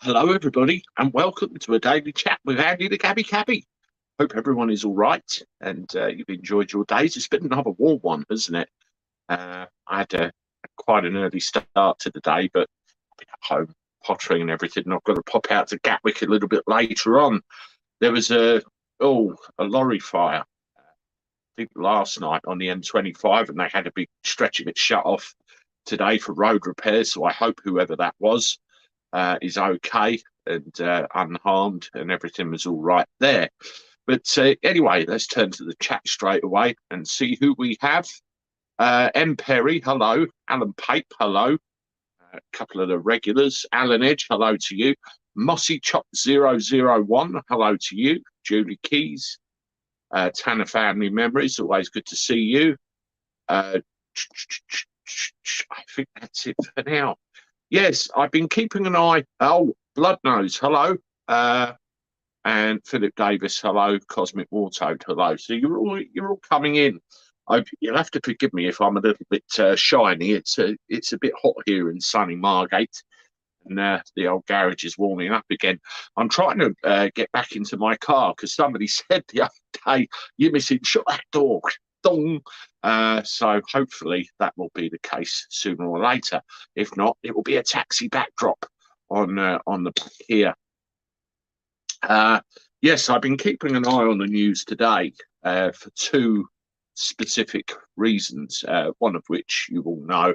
Hello, everybody, and welcome to a daily chat with Andy the Cabby. Hope everyone is all right and you've enjoyed your days. It's been another warm one, hasn't it? I had quite an early start to the day, but I've been at home pottering and everything, and I've got to pop out to Gatwick a little bit later on. There was a lorry fire, I think last night on the M25, and they had a big stretch of it shut off today for road repairs. So I hope whoever that was is okay and unharmed, and everything was all right there. But anyway, let's turn to the chat straight away and see who we have. M. Perry, hello. Alan Pape, hello. A couple of the regulars. Alan Edge, hello to you. Mossy Chop 001, hello to you. Julie Keys, Tanner Family Memories, always good to see you. I think that's it for now. Yes, I've been keeping an eye. Oh, Bloodnose, hello. And Philip Davis, hello. Cosmic Wartoad, hello. So you're all coming in. You'll have to forgive me if I'm a little bit shiny. It's a bit hot here in sunny Margate, and the old garage is warming up again. I'm trying to get back into my car because somebody said the other day, "You're missing. Shut that door." Dong. So hopefully that will be the case sooner or later. If not, it will be a taxi backdrop on the back here. Yes, I've been keeping an eye on the news today for two specific reasons. One of which you all know,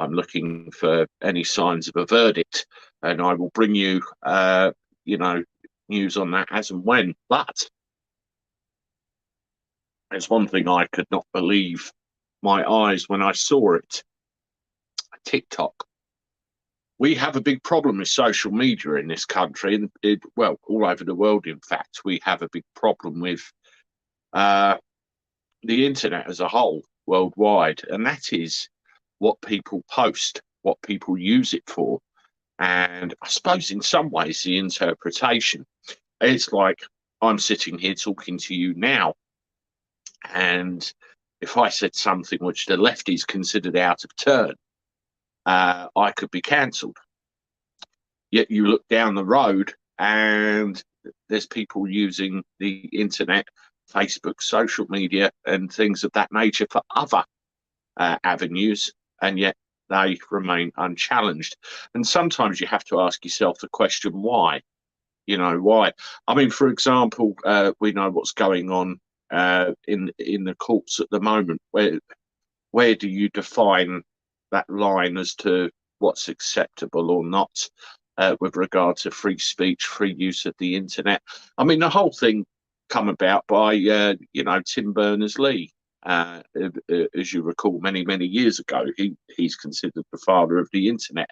I'm looking for any signs of a verdict, and I will bring you, news on that as and when. But there's one thing I could not believe my eyes when I saw it. TikTok. We have a big problem with social media in this country, and all over the world. In fact, we have a big problem with the internet as a whole worldwide, and that is what people post, what people use it for, and I suppose in some ways the interpretation. It's like I'm sitting here talking to you now, and if I said something which the lefties considered out of turn, I could be cancelled. Yet you look down the road and there's people using the internet, Facebook, social media, and things of that nature for other avenues, and yet they remain unchallenged. And sometimes you have to ask yourself the question, why? Why? I mean, for example, we know what's going on in the courts at the moment. Where do you define that line as to what's acceptable or not with regard to free speech, free use of the internet? I mean, the whole thing come about by Tim Berners-Lee. As you recall, many years ago, he's considered the father of the internet,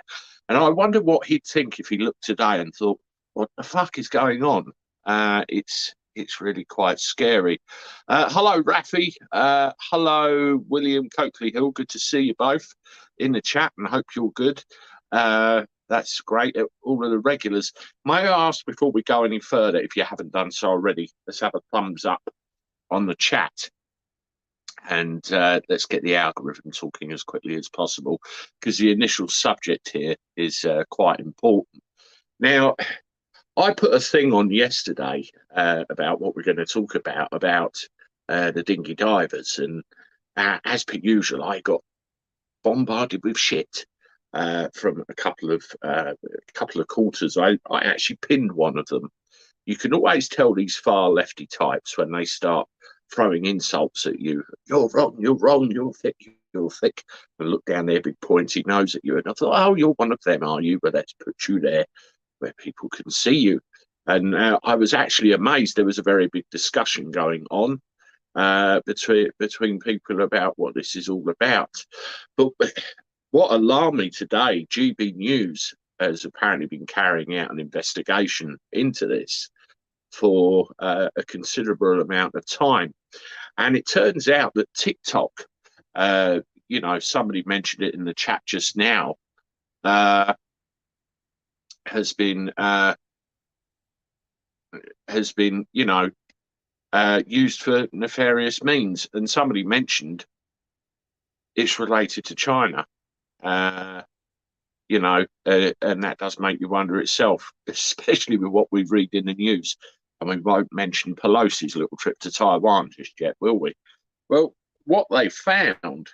and I wonder what he'd think if he looked today and thought, "What the fuck is going on?" It's really quite scary. Hello, Rafi. Hello, William Coakley Hill. Good to see you both in the chat, and hope you're good. That's great. All of the regulars. May I ask before we go any further, if you haven't done so already, let's have a thumbs up on the chat, and let's get the algorithm talking as quickly as possible, because the initial subject here is quite important. Now, I put a thing on yesterday about what we're going to talk about the dinghy divers, and as per usual, I got bombarded with shit from a couple of quarters. I actually pinned one of them. You can always tell these far lefty types when they start throwing insults at you. You're wrong, you're thick, you're thick. And look down their big pointy nose at you. And I thought, oh, you're one of them, are you? But let's put you there where people can see you. And I was actually amazed. There was a very big discussion going on between people about what this is all about. But what alarmed me today, GB News has apparently been carrying out an investigation into this for a considerable amount of time. And it turns out that TikTok, somebody mentioned it in the chat just now, has been used for nefarious means, and somebody mentioned it's related to China. and that does make you wonder itself, especially with what we read in the news. And we won't mention Pelosi's little trip to Taiwan just yet, will we? Well, what they found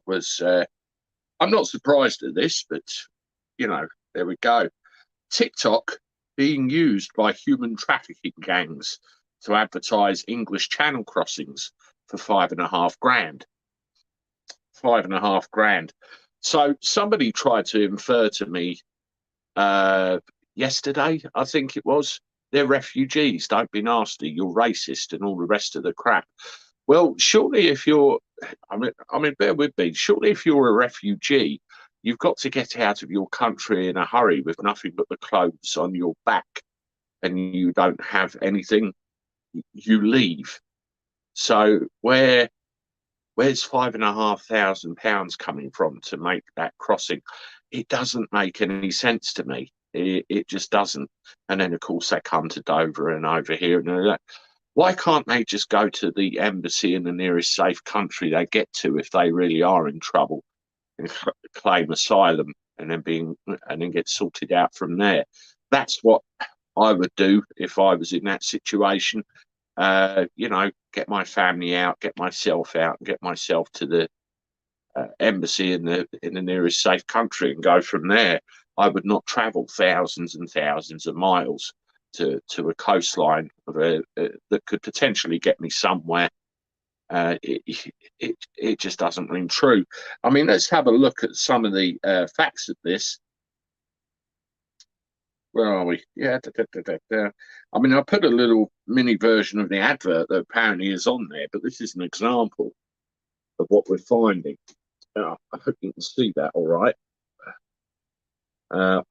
was, I'm not surprised at this, but, there we go. TikTok being used by human trafficking gangs to advertise English Channel crossings for $5.5 grand. $5.5 grand. So somebody tried to infer to me yesterday, I think it was, they're refugees. Don't be nasty. You're racist and all the rest of the crap. Well, surely if you're, I mean, bear with me. Surely if you're a refugee, you've got to get out of your country in a hurry with nothing but the clothes on your back, and you don't have anything. You leave. So where's £5,500 coming from to make that crossing? It doesn't make any sense to me. It just doesn't. And then of course they come to Dover and over here and all that. Why can't they just go to the embassy in the nearest safe country they get to if they really are in trouble, and claim asylum and then get sorted out from there? That's what I would do if I was in that situation. Get my family out, get myself out, and get myself to the embassy in the nearest safe country and go from there. I would not travel thousands and thousands of miles to a coastline that could potentially get me somewhere. It just doesn't ring true. I mean, let's have a look at some of the facts of this. Where are we? Yeah. I mean, I put a little mini version of the advert that apparently is on there, but this is an example of what we're finding. I hope you can see that all right. I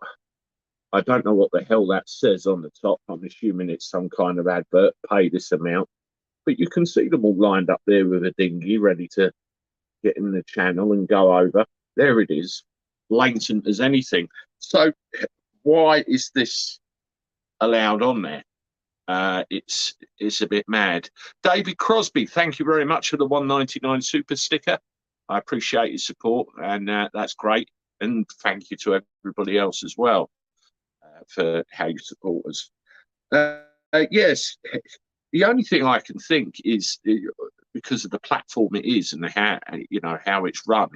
don't know what the hell that says on the top. I'm assuming it's some kind of advert, pay this amount. But you can see them all lined up there with a dinghy ready to get in the channel and go over. There it is, blatant as anything. So why is this allowed on there? It's a bit mad. David Crosby, thank you very much for the $1.99 super sticker. I appreciate your support, and that's great. And thank you to everybody else as well for how you support us. Yes, the only thing I can think is because of the platform it is and how it's run.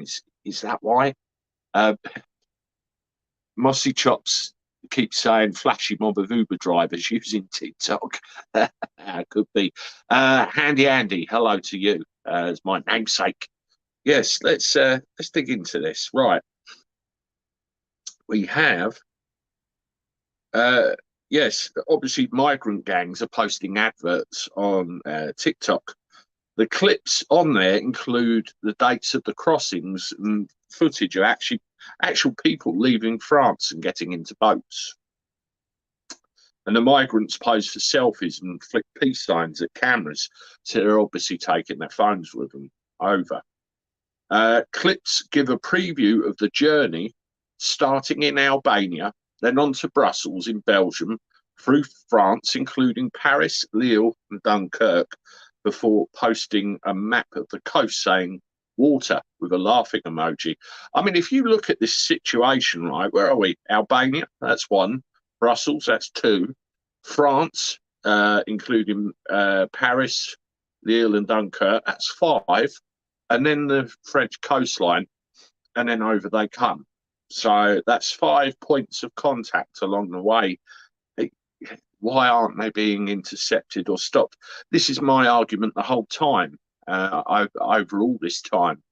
Is that why? Mossy Chops keeps saying flashy mob of Uber drivers using TikTok. Could be. Handy Andy, hello to you as my namesake. Yes, let's dig into this. Right, we have. Yes, obviously migrant gangs are posting adverts on TikTok. The clips on there include the dates of the crossings and footage of actual people leaving France and getting into boats. And the migrants pose for selfies and flick peace signs at cameras, so they're obviously taking their phones with them over. Clips give a preview of the journey starting in Albania, then on to Brussels in Belgium, through France, including Paris, Lille and Dunkirk, before posting a map of the coast saying water with a laughing emoji. I mean, if you look at this situation, right, where are we? Albania, that's one. Brussels, that's two. France, including Paris, Lille and Dunkirk, that's five. And then the French coastline, and then over they come. So that's 5 points of contact along the way. Why aren't they being intercepted or stopped? This is my argument the whole time. Over all this time,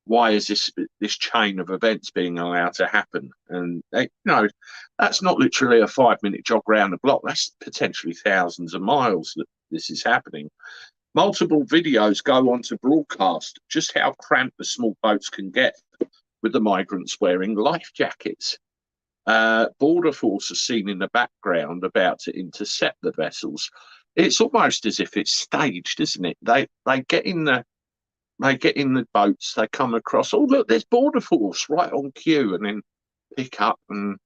why is this chain of events being allowed to happen? And that's not literally a 5-minute jog around the block. That's potentially thousands of miles that this is happening. Multiple videos go on to broadcast just how cramped the small boats can get, with the migrants wearing life jackets. Border Force are seen in the background about to intercept the vessels. It's almost as if it's staged, isn't it? They get in the boats, they come across. Oh look, there's Border Force right on cue, and then pick up and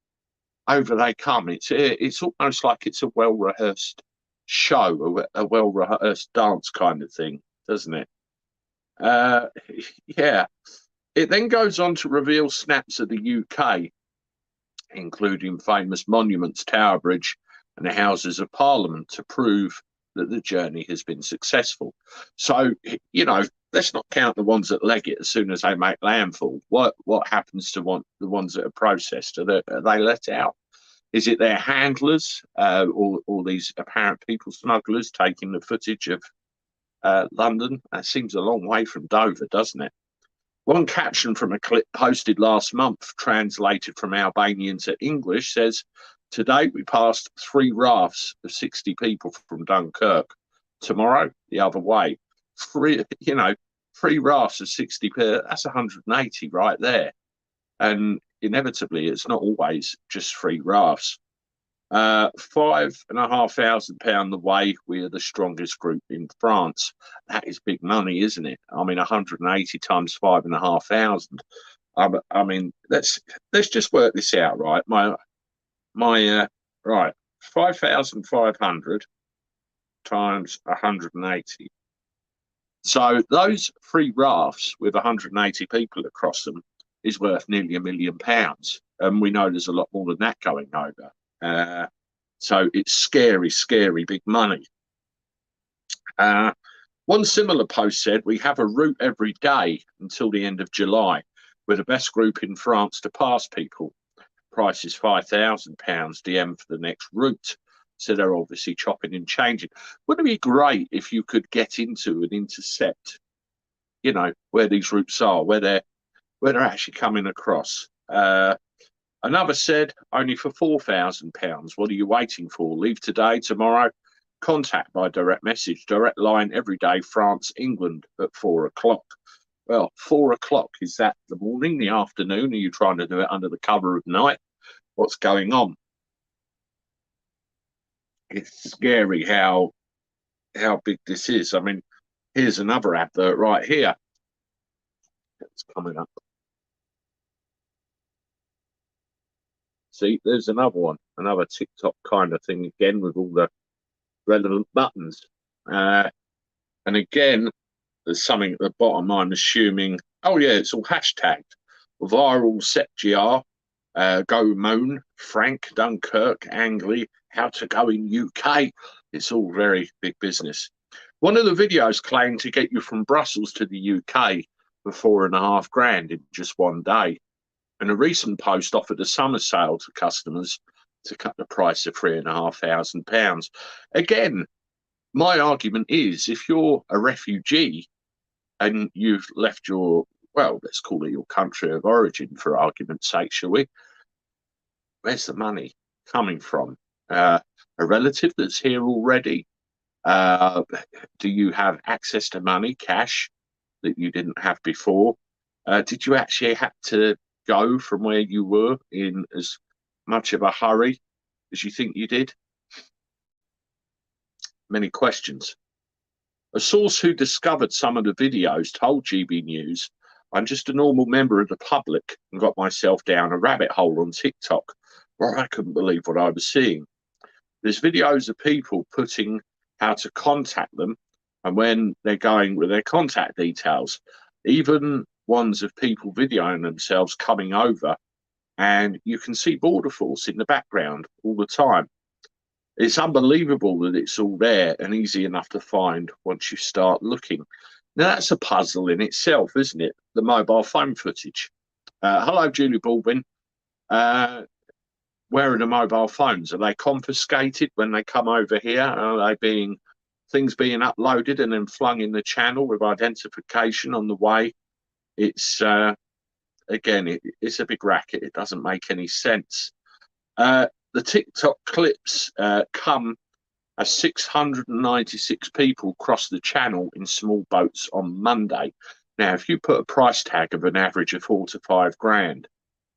over they come. It's almost like it's a well-rehearsed show, a well-rehearsed dance kind of thing, doesn't it? Yeah. It then goes on to reveal snaps of the UK, including famous monuments, Tower Bridge, and the Houses of Parliament, to prove that the journey has been successful. So, you know, let's not count the ones that leg it as soon as they make landfall. What happens to the ones that are processed? Are they let out? Is it their handlers or these apparent people smugglers taking the footage of London? That seems a long way from Dover, doesn't it? One caption from a clip posted last month, translated from Albanian to English, says, "Today we passed 3 rafts of 60 people from Dunkirk. Tomorrow, the other way." 3 rafts of 60 people, that's 180 right there. And inevitably, it's not always just 3 rafts. £5,500 the way. We are the strongest group in France. That is big money, isn't it? I mean, 180 times 5,500. I mean, let's just work this out, right? Right, 5,500 times 180. So those 3 rafts with 180 people across them is worth nearly £1 million, and we know there's a lot more than that going over. So it's scary, scary big money. One similar post said, "We have a route every day until the end of July. We're the best group in France to pass people. Price is £5,000 DM for the next route." So they're obviously chopping and changing. Wouldn't it be great if you could get into and intercept, you know, where these routes are, where they're actually coming across? Another said, "Only for £4,000. What are you waiting for? Leave today, tomorrow. Contact by direct message. Direct line every day, France, England at 4 o'clock. Well, 4 o'clock, is that the morning, the afternoon? Are you trying to do it under the cover of night? What's going on? It's scary how big this is. I mean, here's another advert right here. It's coming up. See, there's another one, another TikTok kind of thing again with all the relevant buttons. And again, there's something at the bottom, I'm assuming. Oh, yeah, it's all hashtagged. Viral set GR, Go Moon, Frank, Dunkirk, Angly, how to go in UK. It's all very big business. One of the videos claimed to get you from Brussels to the UK for £4,500 in just one day. And a recent post offered a summer sale to customers to cut the price of £3,500. Again, my argument is, if you're a refugee and you've left your, well, let's call it your country of origin for argument's sake, shall we? Where's the money coming from? A relative that's here already? Do you have access to money, cash, that you didn't have before? Did you actually have to go from where you were in as much of a hurry as you think you did? Many questions. A source who discovered some of the videos told GB News, "I'm just a normal member of the public and got myself down a rabbit hole on TikTok where I couldn't believe what I was seeing. There's videos of people putting how to contact them and when they're going with their contact details, even ones of people videoing themselves coming over, and you can see Border Force in the background all the time. It's unbelievable that it's all there and easy enough to find once you start looking." Now, that's a puzzle in itself, isn't it? The mobile phone footage. Hello, Julie Baldwin. Where are the mobile phones? Are they confiscated when they come over here? Are they things being uploaded and then flung in the channel with identification on the way? It's again, it's a big racket. It doesn't make any sense. The TikTok clips come as 696 people crossed the channel in small boats on Monday. Now, if you put a price tag of an average of £4,000 to £5,000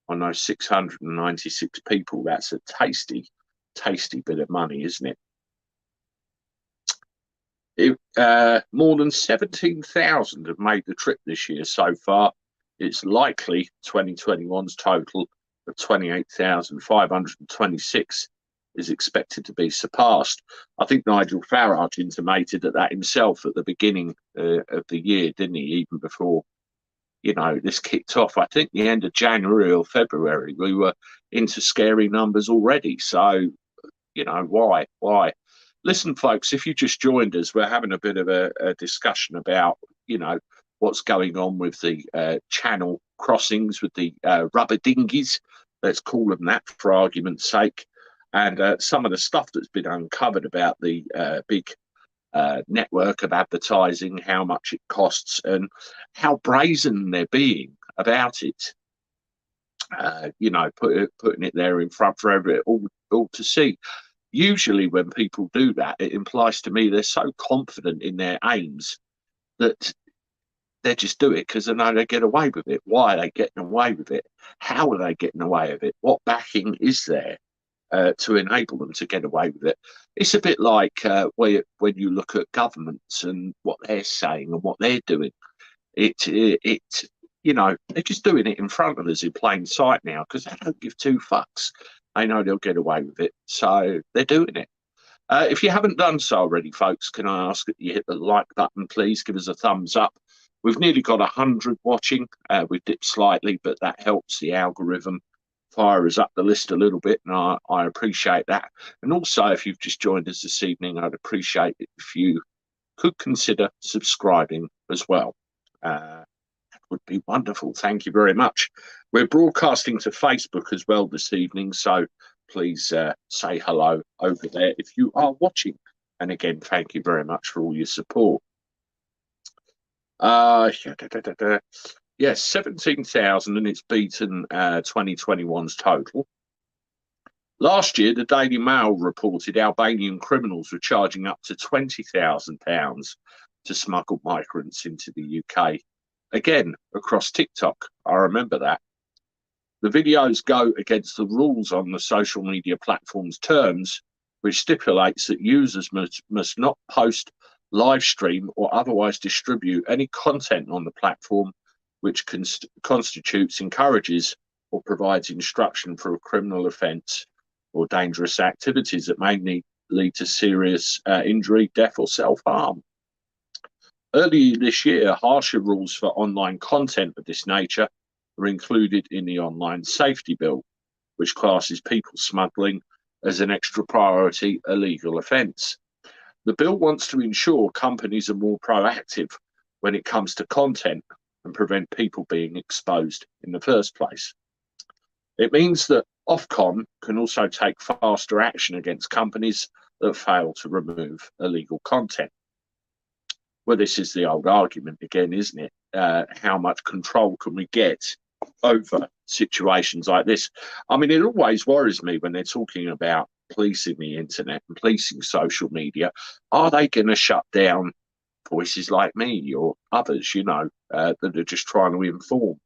on those 696 people, that's a tasty, tasty bit of money, isn't it? More than 17,000 have made the trip this year so far. It's likely 2021's total of 28,526 is expected to be surpassed. I think Nigel Farage intimated that himself at the beginning of the year, didn't he? Even before you know, this kicked off. I think the end of January or February, we were into scary numbers already. So, you know, why? Why? Listen, folks, if you just joined us, we're having a bit of a discussion about, you know, what's going on with the channel crossings, with the rubber dinghies, let's call them that for argument's sake, and some of the stuff that's been uncovered about the big network of advertising, how much it costs, and how brazen they're being about it. You know, putting it there in front for all to see. Usually when people do that, it implies to me they're so confident in their aims that they just do it because they know they get away with it. Why are they getting away with it? How are they getting away with it? What backing is there to enable them to get away with it? It's a bit like when you look at governments and what they're saying and what they're doing. It you know, they're just doing it in front of us in plain sight now because they don't give two fucks. They know they'll get away with it, so they're doing it. If you haven't done so already, folks, can I ask that you hit the like button, please? Give us a thumbs up. We've nearly got 100 watching. We've dipped slightly, but that helps the algorithm fire us up the list a little bit, and I appreciate that. And also, if you've just joined us this evening, I'd appreciate it if you could consider subscribing as well. Would be wonderful. Thank you very much. We're broadcasting to Facebook as well this evening, so please say hello over there if you are watching. And again, thank you very much for all your support. Yes, 17,000, and it's beaten 2021's total. Last year, the Daily Mail reported Albanian criminals were charging up to £20,000 to smuggle migrants into the UK. Again, across TikTok, I remember that. The videos go against the rules on the social media platform's terms, which stipulates that users must not post, live stream, or otherwise distribute any content on the platform which constitutes, encourages, or provides instruction for a criminal offence or dangerous activities that may lead to serious injury, death, or self-harm. Earlier this year, harsher rules for online content of this nature were included in the Online Safety Bill, which classes people smuggling as an extra priority illegal offence. The bill wants to ensure companies are more proactive when it comes to content and prevent people being exposed in the first place. It means that Ofcom can also take faster action against companies that fail to remove illegal content. Well, this is the old argument again, isn't it? How much control can we get over situations like this? I mean, it always worries me when they're talking about policing the internet and policing social media. Are they going to shut down voices like me or others, you know, that are just trying to inform?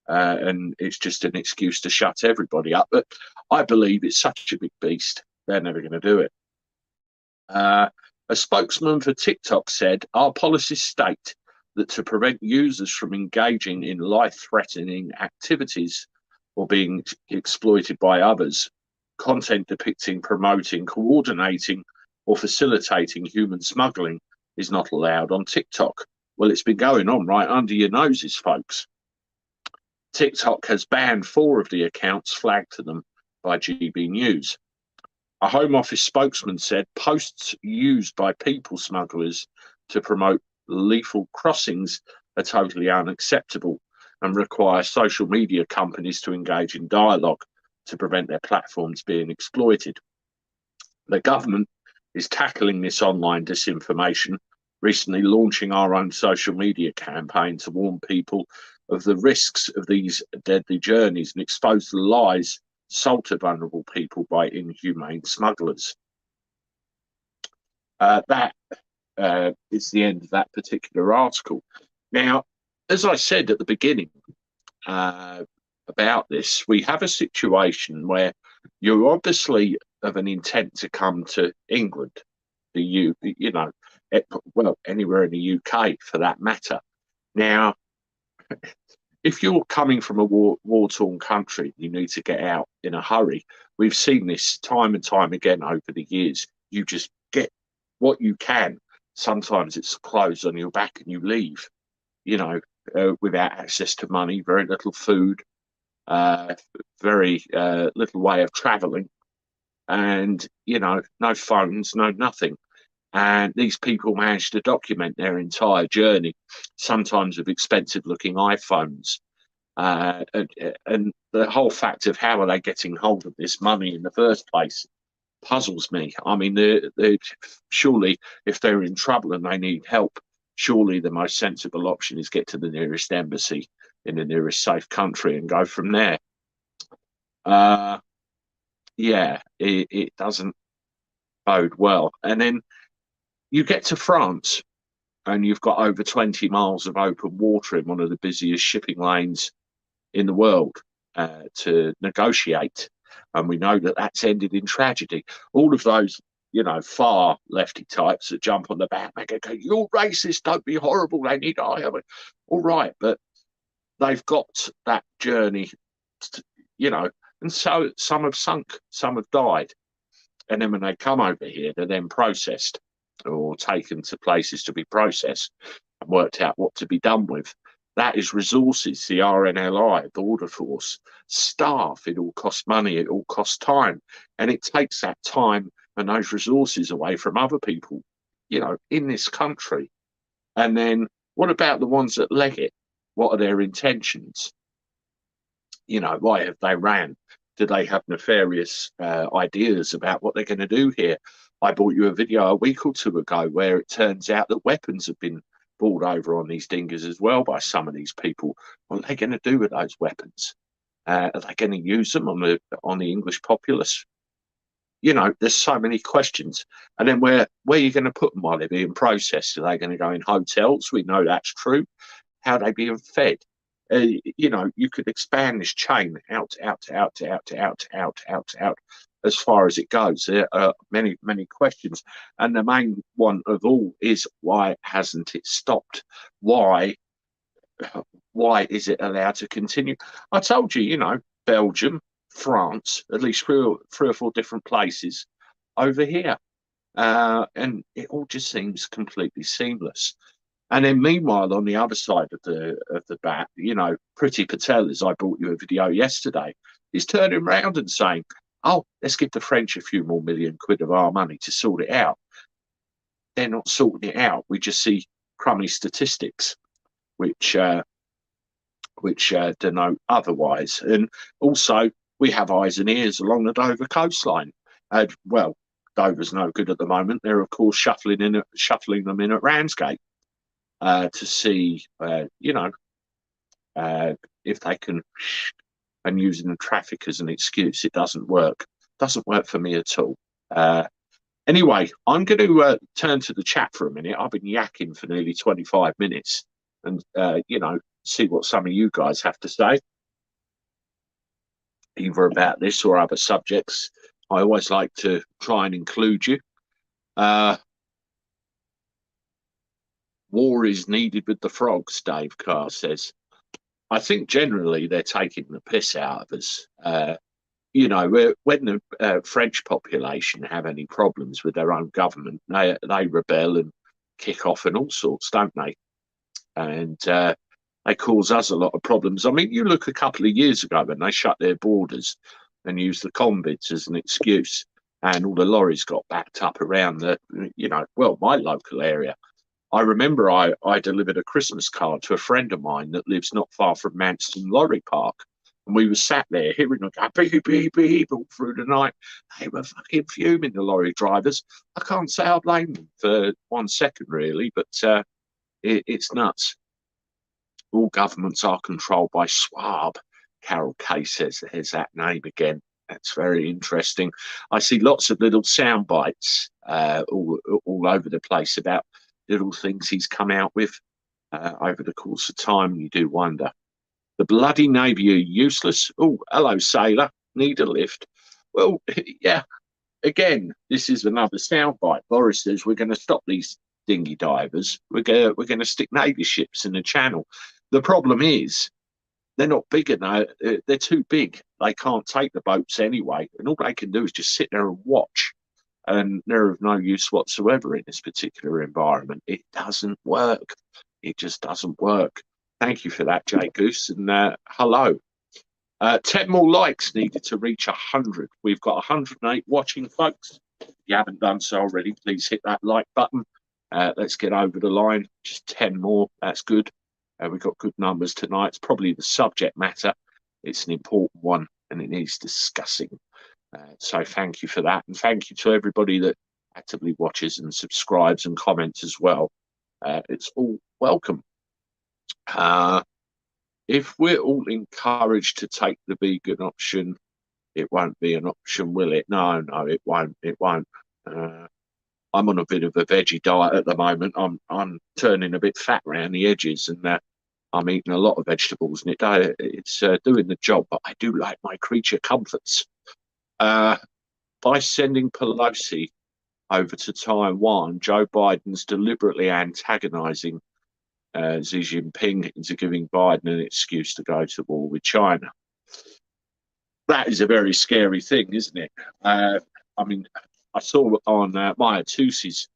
And it's just an excuse to shut everybody up. But I believe it's such a big beast, they're never going to do it. A spokesman for TikTok said, our policies state that to prevent users from engaging in life-threatening activities or being exploited by others, content depicting, promoting, coordinating, or facilitating human smuggling is not allowed on TikTok. Well, it's been going on right under your noses, folks. TikTok has banned 4 of the accounts flagged to them by GB News. A Home Office spokesman said posts used by people smugglers to promote lethal crossings are totally unacceptable and require social media companies to engage in dialogue to prevent their platforms being exploited. The government is tackling this online disinformation, recently launching our own social media campaign to warn people of the risks of these deadly journeys and expose the lies sold to vulnerable people by inhumane smugglers. That is the end of that particular article. Now, as I said at the beginning about this, we have a situation where you're obviously of an intent to come to England, you know, well, anywhere in the UK for that matter. Now, if you're coming from a war-torn country, you need to get out in a hurry. We've seen this time and time again over the years. You just get what you can. Sometimes it's clothes on your back and you leave. You know, without access to money, very little food, very little way of traveling, and no phones, no nothing. And these people managed to document their entire journey, sometimes with expensive looking iPhones. And the whole fact of how are they getting hold of this money in the first place puzzles me. I mean, surely if they're in trouble and they need help, surely the most sensible option is get to the nearest embassy in the nearest safe country and go from there. Yeah, it doesn't bode well. And then you get to France and you've got over 20 miles of open water in one of the busiest shipping lanes in the world to negotiate. And we know that that's ended in tragedy. All of those, far lefty types that jump on the bandwagon go, you're racist, don't be horrible, they need our help. All right, but they've got that journey, and so some have sunk, some have died. And then when they come over here, they're then processed or taken to places to be processed and worked out what to be done with. That is resources, the RNLI, Border Force, staff. It all costs money, it all costs time. And it takes that time and those resources away from other people, in this country. And then what about the ones that leg it? What are their intentions? Why have they ran? Do they have nefarious ideas about what they're going to do here? I brought you a video a week or two ago where it turns out that weapons have been brought over on these dingers as well by some of these people. What are they going to do with those weapons? Are they going to use them on the English populace? There's so many questions. And then where are you going to put them while they're being processed? Are they going to go in hotels? We know that's true. How are they being fed? You could expand this chain out, as far as it goes. There are many, many questions. And the main one of all is, why hasn't it stopped? Why is it allowed to continue? I told you, Belgium, France, at least three or four different places over here. And it all just seems completely seamless. And then meanwhile, on the other side of the bat, Priti Patel, as I brought you a video yesterday, is turning around and saying, oh, let's give the French a few more £1 million of our money to sort it out. They're not sorting it out. We just see crummy statistics, which denote otherwise. And also, we have eyes and ears along the Dover coastline. Well, Dover's no good at the moment. They're, of course, shuffling them in at Ramsgate. To see, if they can, and using the traffic as an excuse. It doesn't work. Doesn't work for me at all. Anyway, I'm going to turn to the chat for a minute. I've been yakking for nearly 25 minutes and, see what some of you guys have to say, either about this or other subjects. I always like to try and include you. War is needed with the frogs, Dave Carr says. I think generally they're taking the piss out of us. When the French population have any problems with their own government, they rebel and kick off and all sorts, don't they? And they cause us a lot of problems. I mean, you look a couple of years ago when they shut their borders and used the convicts as an excuse, and all the lorries got backed up around my local area. I remember I delivered a Christmas card to a friend of mine that lives not far from Manston Lorry Park. And we were sat there hearing them go beep, beep, beep all through the night. They were fucking fuming, the lorry drivers. I can't say I blame them for 1 second, really, but it's nuts. All governments are controlled by Schwab. Carol Kay says there's that name again. That's very interesting. I see lots of little sound bites all over the place about little things he's come out with over the course of time. You do wonder. The bloody Navy are useless. Oh, hello, sailor. Need a lift. Well, yeah. Again, this is another soundbite. Boris says we're going to stop these dinghy divers. We're going to stick Navy ships in the channel. The problem is they're not big enough. They're too big. They can't take the boats anyway, and all they can do is just sit there and watch. And they're of no use whatsoever in this particular environment. It doesn't work. It just doesn't work. Thank you for that, Jay Goose, and hello. 10 more likes needed to reach 100. We've got 108 watching, folks. If you haven't done so already, please hit that like button. Let's get over the line. Just 10 more. That's good. We've got good numbers tonight. It's probably the subject matter. It's an important one and it needs discussing. So thank you for that. And thank you to everybody that actively watches and subscribes and comments as well. It's all welcome. If we're all encouraged to take the vegan option, it won't be an option, will it? No, it won't. It won't. I'm on a bit of a veggie diet at the moment. I'm turning a bit fat around the edges, and I'm eating a lot of vegetables, and it's doing the job. But I do like my creature comforts. By sending Pelosi over to Taiwan, Joe Biden's deliberately antagonizing Xi Jinping into giving Biden an excuse to go to war with China. That is a very scary thing, isn't it? I mean, I saw on Maya Tusi's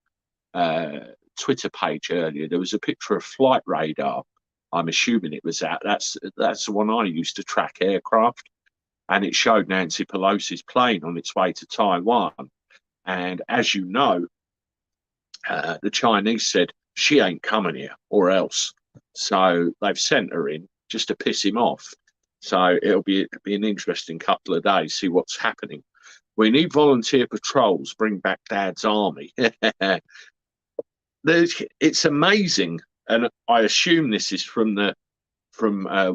Twitter page earlier, there was a picture of flight radar. I'm assuming it was that. That's the one I used to track aircraft. And it showed Nancy Pelosi's plane on its way to Taiwan. And as you know, the Chinese said, she ain't coming here or else. So they've sent her in just to piss him off. So it'll be an interesting couple of days, see what's happening. We need volunteer patrols, bring back Dad's army. It's amazing. And I assume this is from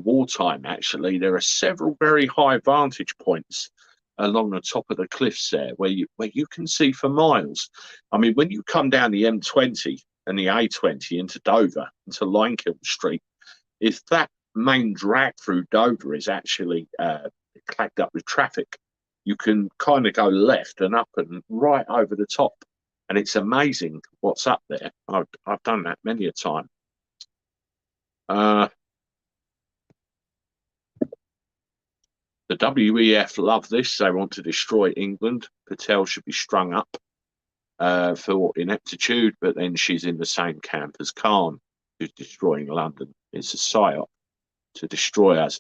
wartime, actually. There are several very high vantage points along the top of the cliffs there where you can see for miles. I mean, when you come down the M20 and the A20 into Dover, into Lincoln Street, if that main drag through Dover is actually clogged up with traffic, you can kind of go left and up and right over the top. And it's amazing what's up there. I've done that many a time. The WEF love this. They want to destroy England. Patel should be strung up for ineptitude, but then she's in the same camp as Khan, who's destroying London. It's a psyop to destroy us.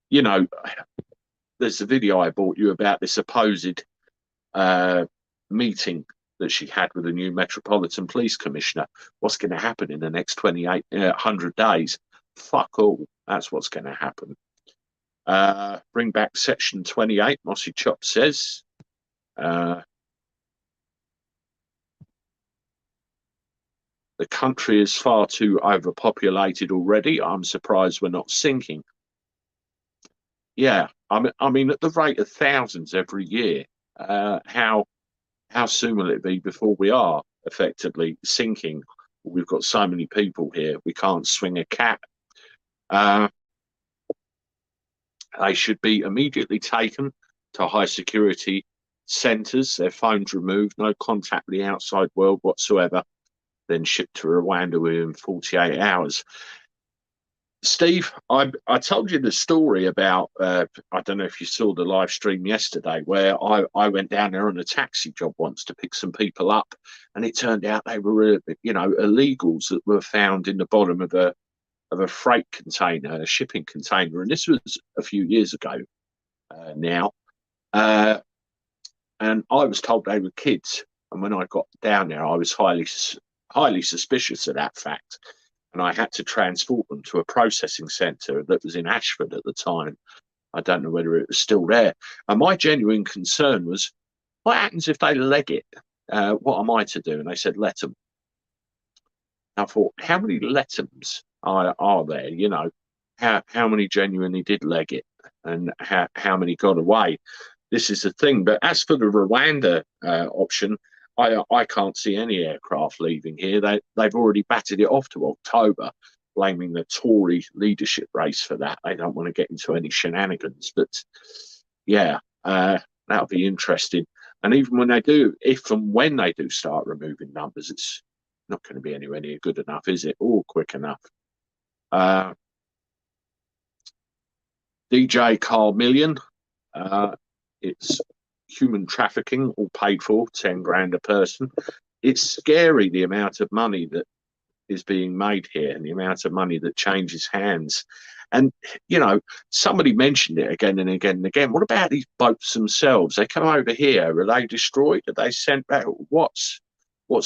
You know, there's a video I brought you about this supposed meeting that she had with the new Metropolitan Police Commissioner. What's going to happen in the next 100 days? Fuck all. That's what's going to happen. Bring back Section 28, Mossy Chop says. The country is far too overpopulated already. I'm surprised we're not sinking. Yeah, I mean, at the rate of thousands every year, how soon will it be before we are effectively sinking? We've got so many people here, we can't swing a cat. They should be immediately taken to high security centres, their phones removed, no contact with the outside world whatsoever, then shipped to Rwanda within 48 hours. Steve, I told you the story about, I don't know if you saw the live stream yesterday, where I went down there on a taxi job once to pick some people up, and it turned out they were, illegals that were found in the bottom of a freight container, a shipping container, and this was a few years ago now. And I was told they were kids, and when I got down there, I was highly suspicious of that fact. And I had to transport them to a processing centre that was in Ashford at the time. I don't know whether it was still there. And my genuine concern was, what happens if they leg it? What am I to do? And they said, let them. I thought, how many let thems are there? You know, how many genuinely did leg it? And how many got away? This is the thing. But as for the Rwanda option, I can't see any aircraft leaving here. They've already batted it off to October, blaming the Tory leadership race for that. They don't want to get into any shenanigans. But yeah, that'll be interesting. And even when they do, if and when they do start removing numbers, it's not going to be anywhere near good enough, is it? Or quick enough. DJ Carl Million, it's human trafficking, all paid for, 10 grand a person. It's scary the amount of money that is being made here and the amount of money that changes hands. And, you know, somebody mentioned it again and again and again. What about these boats themselves? They come over here. Are they destroyed? Are they sent back? What's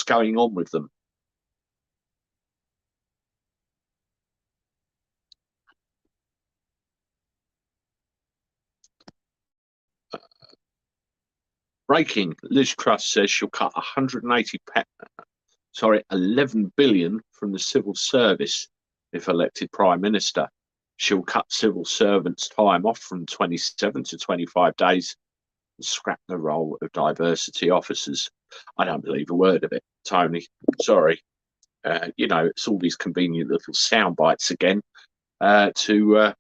going on with them? Breaking. Liz Truss says she'll cut 11 billion from the civil service if elected prime minister. She'll cut civil servants' time off from 27 to 25 days and scrap the role of diversity officers. I don't believe a word of it, Tony. Sorry. You know, it's all these convenient little sound bites again to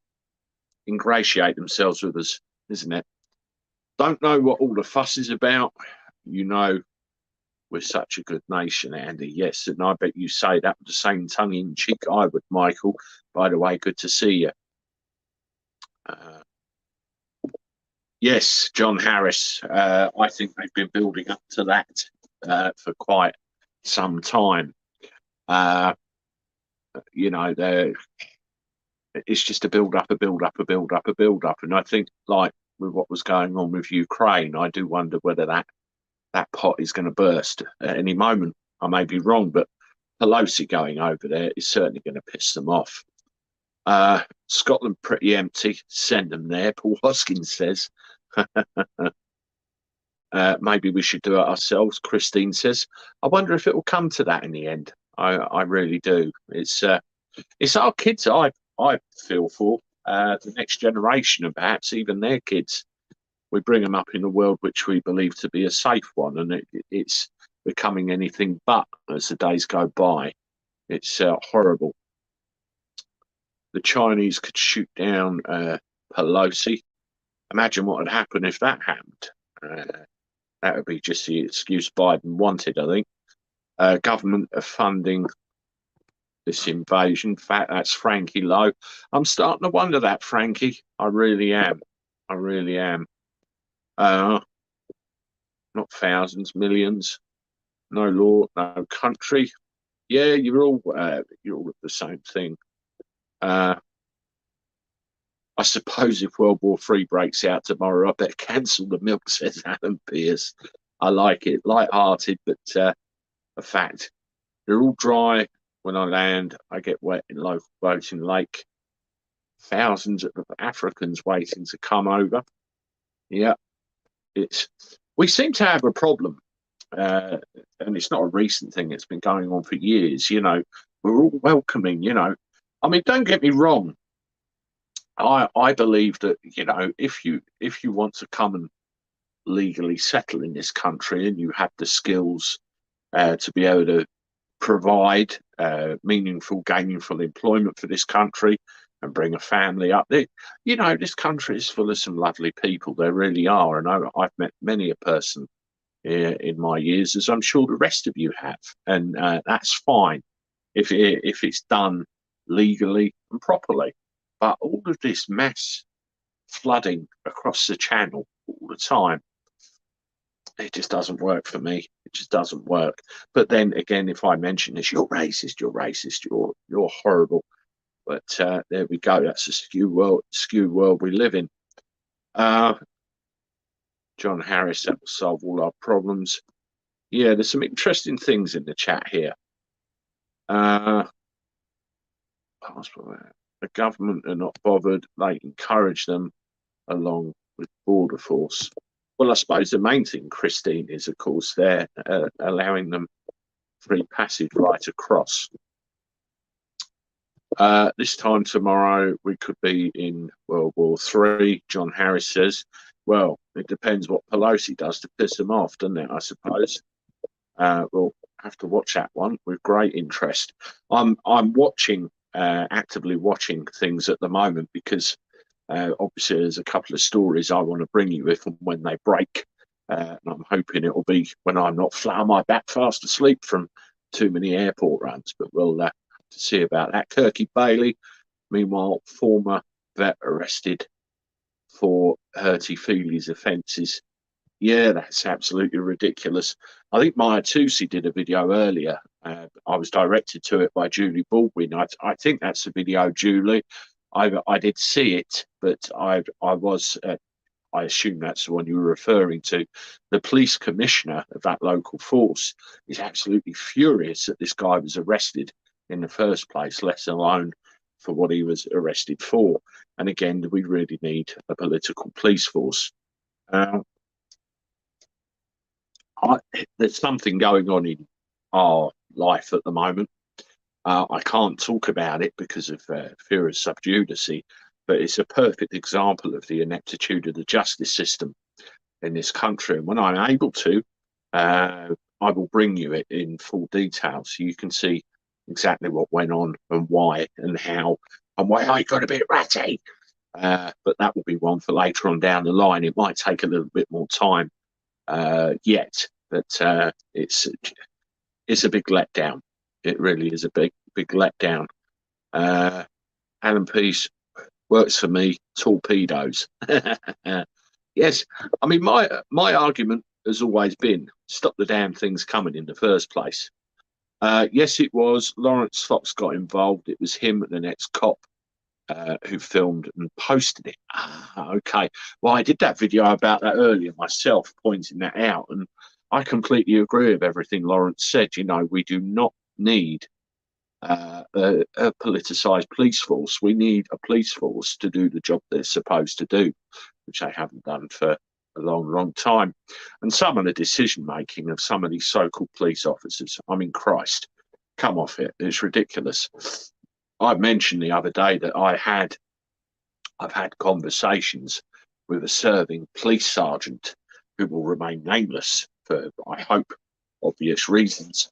ingratiate themselves with us, isn't it? Don't know what all the fuss is about. You know, we're such a good nation, Andy. Yes, and I bet you say that with the same tongue in cheek I would, Michael. By the way, good to see you. Yes, John Harris. I think they've been building up to that for quite some time. You know, it's just a build up, a build up, a build up, a build up. And I think, like with what was going on with Ukraine, I do wonder whether that pot is going to burst at any moment. I may be wrong, but Pelosi going over there is certainly going to piss them off. Scotland pretty empty. Send them there, Paul Hoskins says. Maybe we should do it ourselves, Christine says. I wonder if it will come to that in the end. I really do. It's our kids I feel for, the next generation and perhaps even their kids. We bring them up in a world which we believe to be a safe one, and it's becoming anything but as the days go by. It's horrible. The Chinese could shoot down Pelosi. Imagine what would happen if that happened. That would be just the excuse Biden wanted, I think. Government are funding this invasion. In fact, that's Frankie Lowe. I'm starting to wonder that, Frankie. I really am. I really am. Not thousands, millions. No law, no country. Yeah, you're all the same thing. I suppose if World War III breaks out tomorrow, I better cancel the milk, says Alan Pierce. I like it, light-hearted, but a fact. They're all dry. When I land, I get wet in local boating lake. Thousands of Africans waiting to come over. Yeah, we seem to have a problem, and it's not a recent thing. It's been going on for years. You know, we're all welcoming. You know, I mean, don't get me wrong. I believe that, you know, if you want to come and legally settle in this country and you have the skills to be able to provide meaningful, gainful employment for this country and bring a family up there, you know, this country is full of some lovely people. There really are. And I've met many a person in my years, as I'm sure the rest of you have. And that's fine if it's done legally and properly. But all of this mass flooding across the channel all the time, it just doesn't work for me. It just doesn't work. But then again, if I mention this, you're racist, you're horrible. But there we go. That's a skewed world we live in. John Harris, that will solve all our problems. Yeah, there's some interesting things in the chat here. The government are not bothered. They encourage them along with Border Force. Well, I suppose the main thing, Christine, is, of course, they're allowing them free passage right across. This time tomorrow, we could be in World War III, John Harris says. Well, it depends what Pelosi does to piss them off, doesn't it, I suppose? We'll have to watch that one with great interest. I'm watching, actively watching things at the moment because obviously there's a couple of stories I want to bring you if and when they break. And I'm hoping it will be when I'm not flat on my back fast asleep from too many airport runs, but we'll have to see about that. Kirky Bailey, meanwhile, former vet arrested for hurty-feely's offences. Yeah, that's absolutely ridiculous. I think Maya Tusi did a video earlier I was directed to it by Julie Baldwin. I think that's the video, Julie. I did see it, but I assume that's the one you were referring to. The police commissioner of that local force is absolutely furious that this guy was arrested in the first place, let alone for what he was arrested for. And again, we really need a political police force. There's something going on in our life at the moment. I can't talk about it because of fear of subjudice, but it's a perfect example of the ineptitude of the justice system in this country. And when I'm able to, I will bring you it in full detail so you can see exactly what went on and why and how and why I got a bit ratty. But that will be one for later on down the line. It might take a little bit more time yet, but it's a big letdown. It really is a big letdown. Alan Peace works for me. Torpedoes. Yes, I mean my argument has always been stop the damn things coming in the first place. Yes, it was Lawrence Fox got involved. It was him and the next cop who filmed and posted it. Okay. Well, I did that video about that earlier myself, pointing that out, and I completely agree with everything Lawrence said. You know, we do not need a politicised police force. We need a police force to do the job they're supposed to do, which they haven't done for a long time. And some of the decision making of some of these so-called police officers, I mean, Christ, come off it. It's ridiculous. I mentioned the other day that I've had conversations with a serving police sergeant who will remain nameless for, I hope, obvious reasons.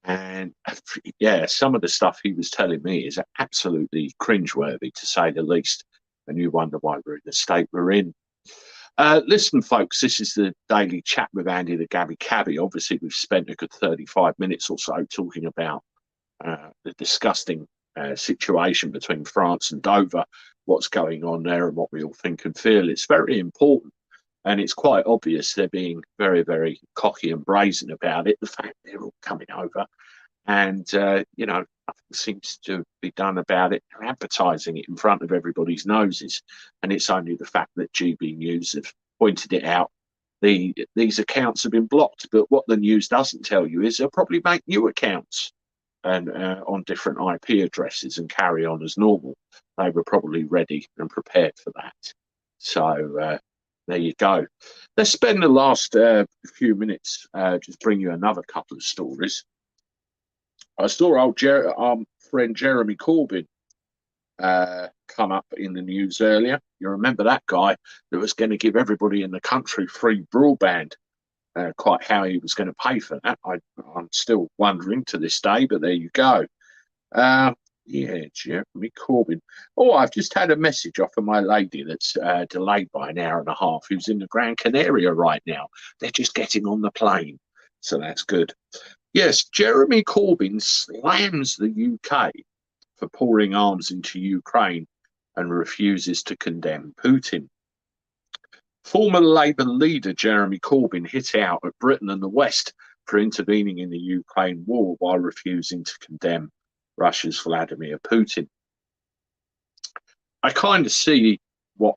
And yeah, some of the stuff he was telling me is absolutely cringeworthy, to say the least. And you wonder why we're in the state we're in. Listen, folks, this is the daily chat with Andy the Gabby Cabby. Obviously, we've spent a good 35 minutes or so talking about the disgusting situation between France and Dover, what's going on there and what we all think and feel. It's very important, and it's quite obvious they're being very, very cocky and brazen about it. The fact they're all coming over and, you know, nothing seems to be done about it. They're advertising it in front of everybody's noses, and it's only the fact that GB News have pointed it out. These accounts have been blocked, but what the news doesn't tell you is they'll probably make new accounts and on different IP addresses and carry on as normal. They were probably ready and prepared for that. So there you go. Let's spend the last few minutes just bring you another couple of stories. I saw our friend Jeremy Corbyn come up in the news earlier. You remember that guy that was going to give everybody in the country free broadband. Quite how he was going to pay for that, I'm still wondering to this day, but there you go. Yeah, Jeremy Corbyn. Oh, I've just had a message off of my lady that's delayed by an hour and a half, who's in the Gran Canaria right now. They're just getting on the plane, so that's good. Yes, Jeremy Corbyn slams the UK for pouring arms into Ukraine and refuses to condemn Putin. Former Labour leader Jeremy Corbyn hit out at Britain and the West for intervening in the Ukraine war while refusing to condemn Russia's Vladimir Putin. I kind of see what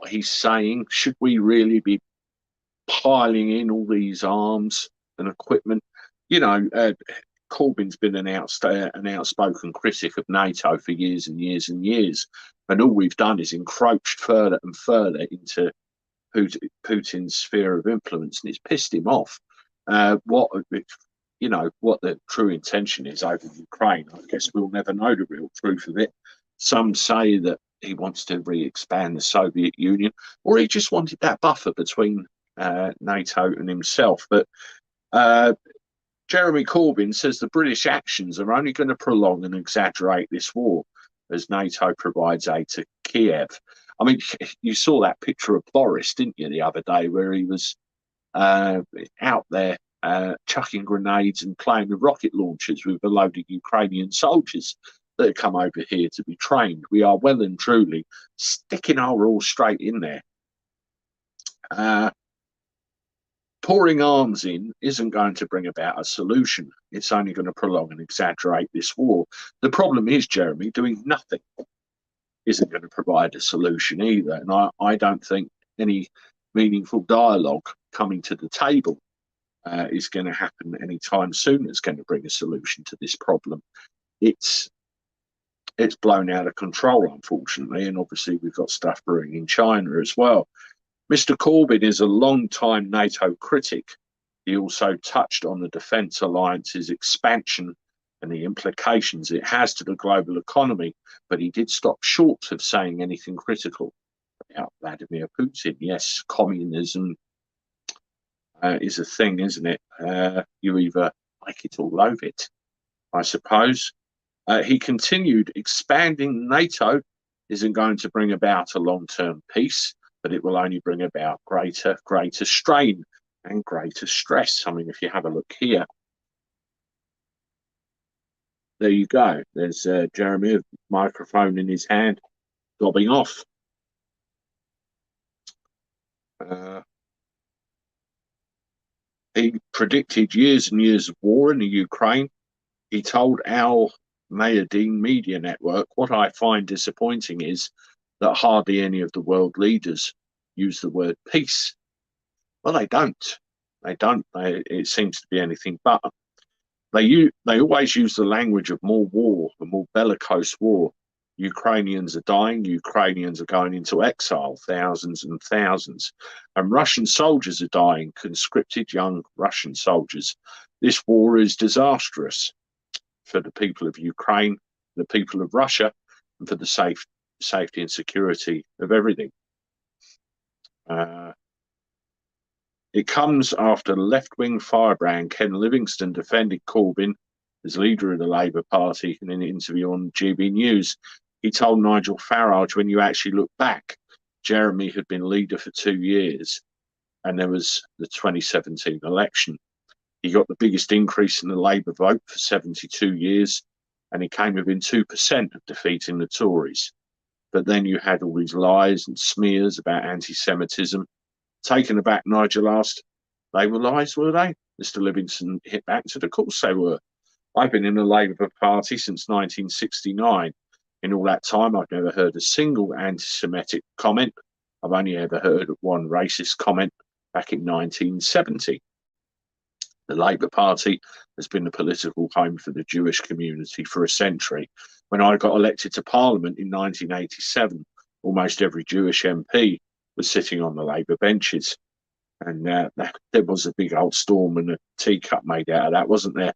he's saying. Should we really be piling in all these arms and equipment? You know, Corbyn's been an outspoken critic of NATO for years and years and years. And all we've done is encroached further and further into Putin's sphere of influence, and it's pissed him off. What the true intention is over Ukraine, I guess we'll never know the real truth of it. Some say that he wants to re-expand the Soviet Union, or he just wanted that buffer between NATO and himself. But Jeremy Corbyn says the British actions are only going to prolong and exaggerate this war as NATO provides aid to Kiev. I mean, you saw that picture of Boris, didn't you, the other day, where he was out there chucking grenades and playing with rocket launchers with a load of Ukrainian soldiers that have come over here to be trained. We are well and truly sticking our all straight in there. pouring arms in isn't going to bring about a solution. It's only going to prolong and exaggerate this war. The problem is, Jeremy, doing nothing isn't going to provide a solution either. And I don't think any meaningful dialogue coming to the table is going to happen anytime soon. It's going to bring a solution to this problem. It's blown out of control, unfortunately, and obviously we've got stuff brewing in China as well. Mr. Corbyn is a long-time NATO critic. He also touched on the Defence Alliance's expansion and the implications it has to the global economy, but he did stop short of saying anything critical about Vladimir Putin. Yes, communism is a thing, isn't it? You either like it or loathe it, I suppose. He continued, expanding NATO isn't going to bring about a long-term peace, but it will only bring about greater strain and greater stress. I mean, if you have a look here, there you go. There's Jeremy, a microphone in his hand, gobbing off. He predicted years and years of war in the Ukraine. He told Al Mayadeen media network, what I find disappointing is that hardly any of the world leaders use the word peace. Well, they don't. It seems to be anything but. They always use the language of more war, a more bellicose war. Ukrainians are dying. Ukrainians are going into exile, thousands and thousands. And Russian soldiers are dying, conscripted young Russian soldiers. This war is disastrous for the people of Ukraine, the people of Russia, and for the safety and security of everything. It comes after left-wing firebrand Ken Livingstone defended Corbyn as leader of the Labour Party in an interview on GB News. He told Nigel Farage, when you actually look back, Jeremy had been leader for 2 years, and there was the 2017 election. He got the biggest increase in the Labour vote for 72 years, and he came within 2% of defeating the Tories. But then you had all these lies and smears about anti-Semitism. Taken aback, Nigel asked, they were lies, were they? Mr. Livingstone hit back to, of course they were. I've been in the Labour Party since 1969. In all that time, I've never heard a single anti-Semitic comment. I've only ever heard one racist comment back in 1970. The Labour Party has been the political home for the Jewish community for a century. When I got elected to Parliament in 1987, almost every Jewish MP was sitting on the Labour benches. And there was a big old storm and a teacup made out of that, wasn't there?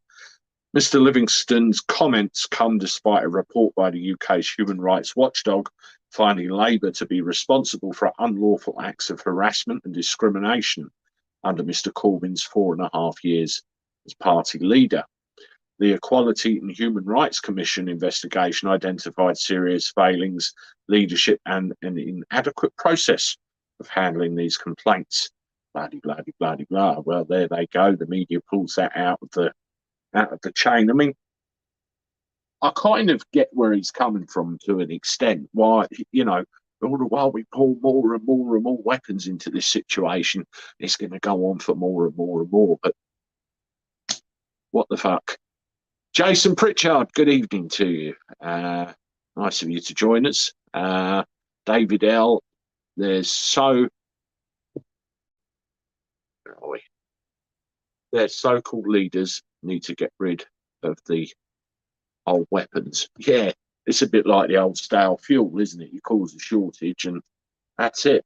Mr. Livingstone's comments come despite a report by the UK's human rights watchdog finding Labour to be responsible for unlawful acts of harassment and discrimination under Mr. Corbyn's 4.5 years as party leader. The Equality and Human Rights Commission investigation identified serious failings, leadership and an inadequate process of handling these complaints. Bloody, bloody, bloody, blah. Well, there they go. The media pulls that out of the chain. I mean, I kind of get where he's coming from to an extent. Why, all the while we pull more and more and more weapons into this situation, it's going to go on for more and more and more. But what the fuck? Jason Pritchard, good evening to you. Nice of you to join us. David L. There's so their so-called leaders need to get rid of the old weapons. Yeah, it's a bit like the old stale fuel, isn't it? You cause a shortage and that's it.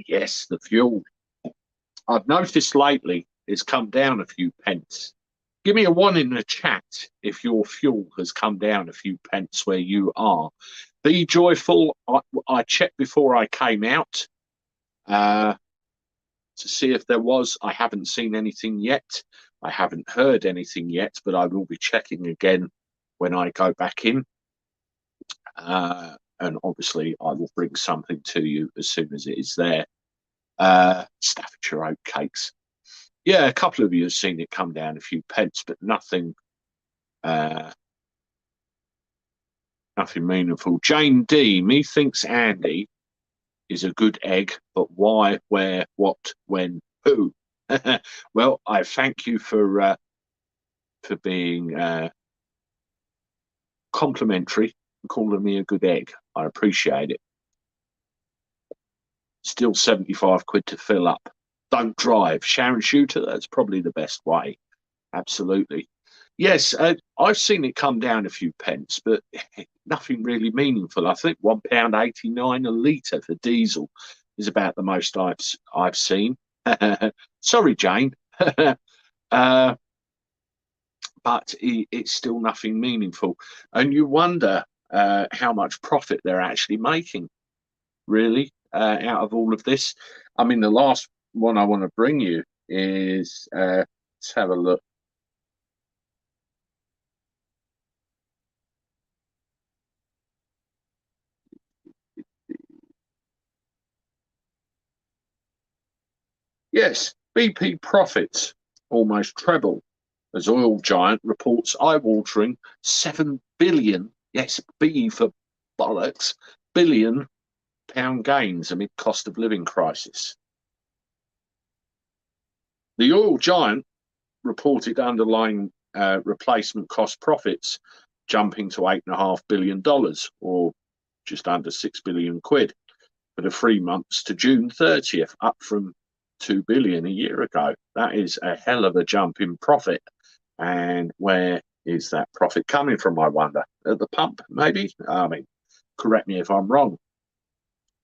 Yes, the fuel. I've noticed lately it's come down a few pence. Give me a 1 in the chat if your fuel has come down a few pence where you are. Be joyful. I checked before I came out to see if there was. I haven't seen anything yet. I haven't heard anything yet, but I will be checking again when I go back in. And obviously, I will bring something to you as soon as it is there. Staffordshire oatcakes. Yeah, a couple of you have seen it come down a few pence, but nothing meaningful. Jane D. Methinks Andy is a good egg, but why, where, what, when, who? Well, I thank you for being complimentary and calling me a good egg. I appreciate it. Still 75 quid to fill up. Don't drive. Sharon Shooter, that's probably the best way. Absolutely. Yes, I've seen it come down a few pence, but nothing really meaningful. I think £1.89 a litre for diesel is about the most I've seen. Sorry, Jane. uh, but it's still nothing meaningful. And you wonder how much profit they're actually making, really, out of all of this. I mean, the last one I want to bring you is, let's have a look. Yes, BP profits almost treble as oil giant reports eye-watering 7 billion, yes, B for bollocks, £1 billion gains amid cost of living crisis. The oil giant reported underlying replacement cost profits jumping to $8.5 billion, or just under 6 billion quid, for the 3 months to June 30th, up from 2 billion a year ago. That is a hell of a jump in profit. And where is that profit coming from, I wonder? At the pump, maybe? I mean, correct me if I'm wrong.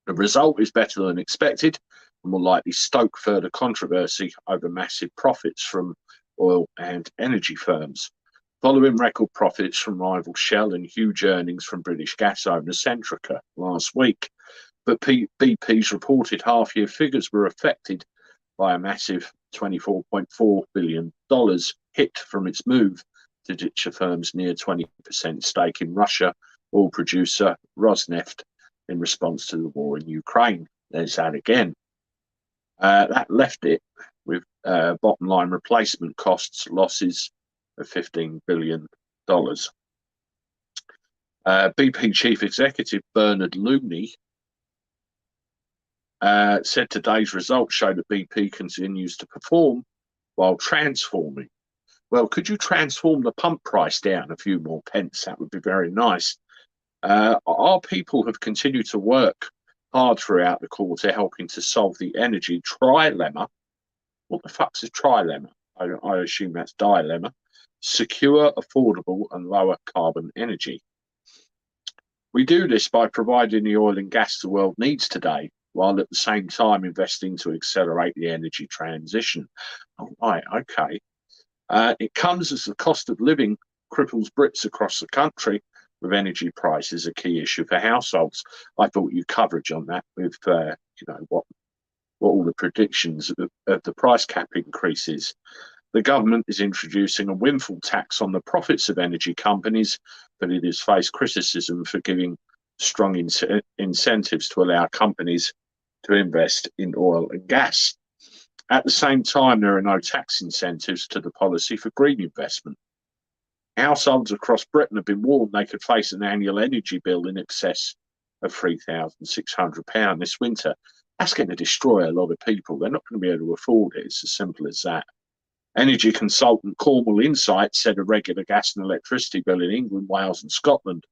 The result is better than expected and will likely stoke further controversy over massive profits from oil and energy firms, following record profits from rival Shell and huge earnings from British gas owner Centrica last week. But BP's reported half-year figures were affected by a massive $24.4 billion hit from its move to ditch the firm's near 20% stake in Russia oil producer Rosneft in response to the war in Ukraine. There's that again. That left it with bottom line replacement costs losses of $15 billion. BP Chief Executive Bernard Looney said today's results show that BP continues to perform while transforming. Well, could you transform the pump price down a few more pence? That would be very nice. Our people have continued to work hard throughout the quarter, helping to solve the energy trilemma. What the fuck's a trilemma? I assume that's dilemma. Secure, affordable, and lower carbon energy. We do this by providing the oil and gas the world needs today, while at the same time investing to accelerate the energy transition. Oh, right, okay. It comes as the cost of living cripples Brits across the country, with energy prices a key issue for households. I thought you coverage on that with what all the predictions of the price cap increases. The government is introducing a windfall tax on the profits of energy companies, but it has faced criticism for giving strong incentives to allow companies to invest in oil and gas. At the same time, there are no tax incentives to the policy for green investment. Households across Britain have been warned they could face an annual energy bill in excess of £3,600 this winter. That's going to destroy a lot of people. They're not going to be able to afford it. It's as simple as that. Energy consultant Cornwall Insight said a regular gas and electricity bill in England, Wales and Scotland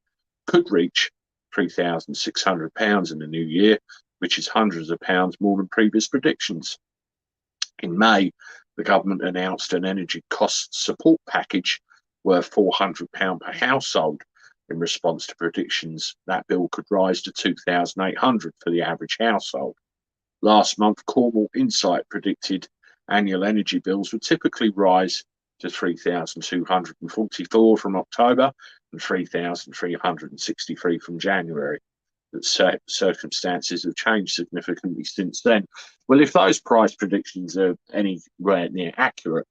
could reach £3,600 in the new year, which is hundreds of pounds more than previous predictions. In May, the government announced an energy cost support package worth £400 per household. In response to predictions, that bill could rise to £2,800 for the average household. Last month, Cornwall Insight predicted annual energy bills would typically rise to £3,244 from October and £3,363 from January. That circumstances have changed significantly since then. Well, if those price predictions are anywhere near accurate,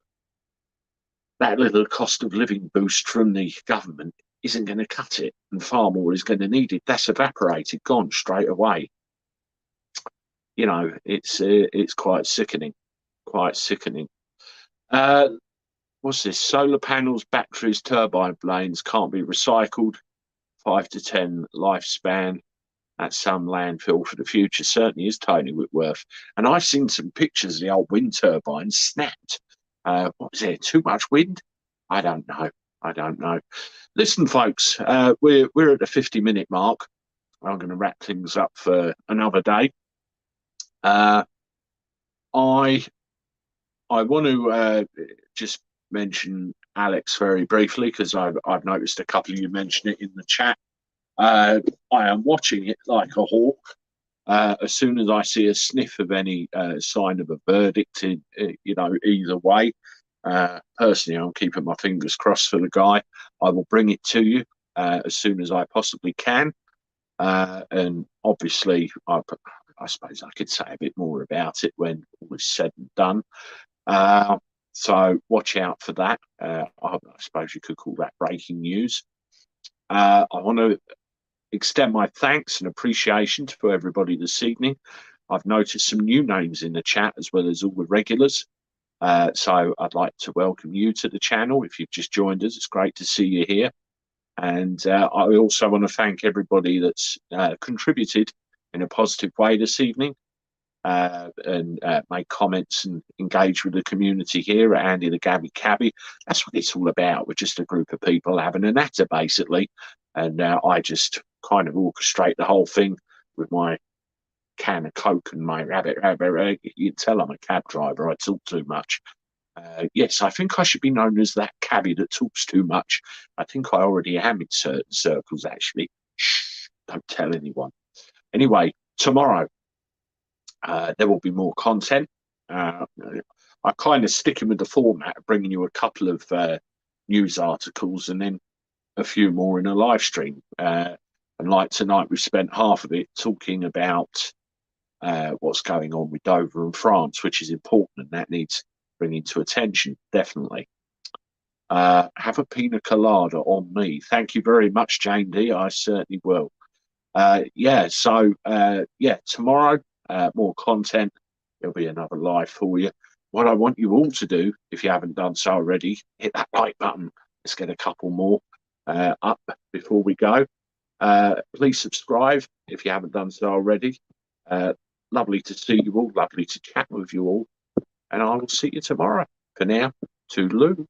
that little cost of living boost from the government isn't going to cut it, and far more is going to need it. That's evaporated, gone straight away. You know, it's quite sickening, quite sickening. What's this? Solar panels, batteries, turbine blades can't be recycled. 5 to 10 lifespan. at some landfill for the future certainly is Tony Whitworth. And I've seen some pictures of the old wind turbines snapped. What was there? Too much wind? I don't know. I don't know. Listen, folks, we're at the 50-minute mark. I'm going to wrap things up for another day. I want to just mention Alex very briefly, because I've noticed a couple of you mention it in the chat. I am watching it like a hawk. As soon as I see a sniff of any sign of a verdict, either way, personally, I'm keeping my fingers crossed for the guy. I will bring it to you as soon as I possibly can. And obviously, I suppose I could say a bit more about it when all is said and done. So watch out for that. I suppose you could call that breaking news. I want to extend my thanks and appreciation to everybody this evening. I've noticed some new names in the chat as well as all the regulars. So I'd like to welcome you to the channel. If you've just joined us, it's great to see you here. And I also want to thank everybody that's contributed in a positive way this evening and make comments and engage with the community here at Andy the Gabby Cabby. That's what it's all about. We're just a group of people having a natter, basically. And I just kind of orchestrate the whole thing with my can of Coke and my rabbit. You can tell I'm a cab driver. I talk too much. Yes, I think I should be known as that cabbie that talks too much. I think I already am in certain circles, actually. Shh, don't tell anyone. Anyway, tomorrow there will be more content. I'm kind of sticking with the format of bringing you a couple of news articles and then a few more in a live stream. And like tonight, we've spent half of it talking about what's going on with Dover and France, which is important, and that needs bringing to attention, definitely. Have a pina colada on me. Thank you very much, Jane D. I certainly will. Tomorrow, more content. There'll be another live for you. What I want you all to do, if you haven't done so already, hit that like button. Let's get a couple more up before we go. Please subscribe if you haven't done so already. Lovely to see you all. Lovely to chat with you all. And I will see you tomorrow. For now, toodaloo.